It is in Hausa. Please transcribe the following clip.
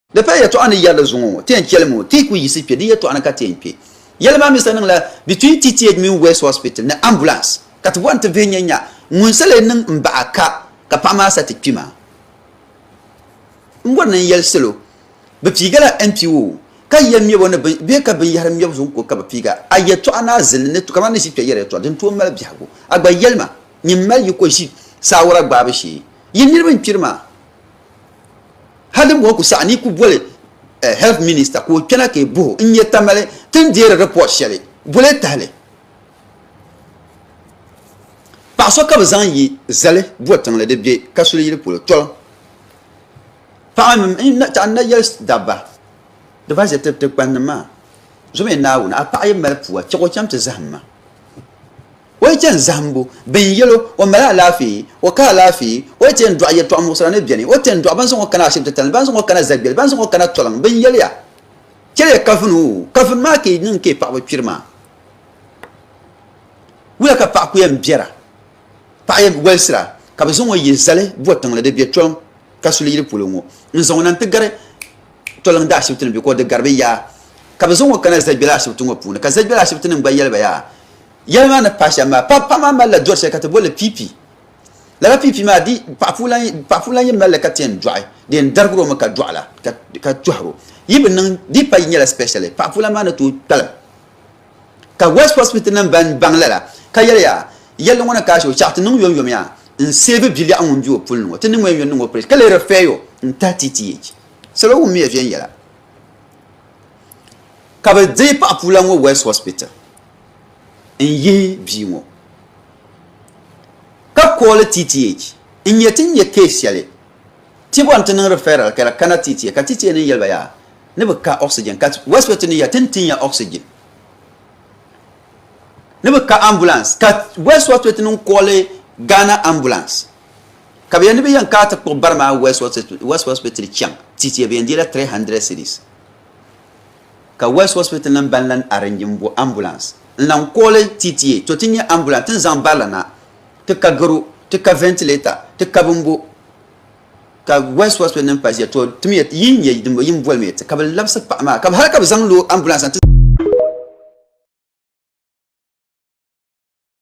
de pa ya to an yalla zungo ten kelmo ti ku yisi pe di ya to an ka ten pe yalla ma mi sanan la between TTH min West Hospital na ambulance kat want venya nya mun sele nin mba ka pa ma sa ti pima ngwana yel selo be pigala NPO ka yemi wona be ka be yaram yeb zun ko ka be piga ayato ana zilne to kamane si pe yere to den to mal biago agba yelma nyimmal yiko shi sawara gba be shi yinir ben pirma hadin ko sani ku bole health minister ko kena ke bo inye tamale tin dire report shele bole tale parce que bazan yi zale botan le de bi kasule yire pour tol fam ta na yes daba de va jete te kwanma zo me na wona apa ayi mal puwa choko cham te zahma wai jan zambo ben yelo o mala lafi o ka lafi o ten do ayeto amusra ne biani o ten do banso kana shimte tan banso kana zagbel banso kana tolan ben yelia kele kafun ma ke nin ke pa pirma wula ka pa ku yam biera pa yam welsra ka beso mo yezale botan le de bietron ka suli yiri pulongo nzon nan te gare tolan da shimte bi ko de garbe ya ka beso mo kana zagbel shimte ngo puna ka zagbel shimte nin ba yelba ya yalma na pasha ma papa ma la dorse ka te bole pipi la pipi ma di papula yim la ka ten joy den dargro ma ka joala ka johro yibin nan di pa nyela special papula ma na tu tal ka West Hospital nan ban bangla ka yala yalla ngona ka sho chat nung yom ya en save bili an won biwo pulno te nin wen ngo pres ka le refeyo en TTH selo mi vien yala ka ba de papula ngo West Hospital en ye biwo ka call TTH in yetin ye case yale ti bon tan referral kala kana TTH ka TTH ne yelba ya ne ba ka oxygen ka West Hospital ya tin ya oxygen ne ba ka ambulance ka West Hospital nun call Ghana ambulance ka be ne be yan ka ta ko barma West Hospital chang TTH be ndira 300 cedis ka West Hospital nan banlan arrange ambulance nan kole TTH to tinye ambulance tin zan balana te ka garo te ka ventilator te ka bumbo ka West Hospital nan pasia to timi yin ye dim yin bolme te ka labsa pa ma ka har ka zan lo ambulance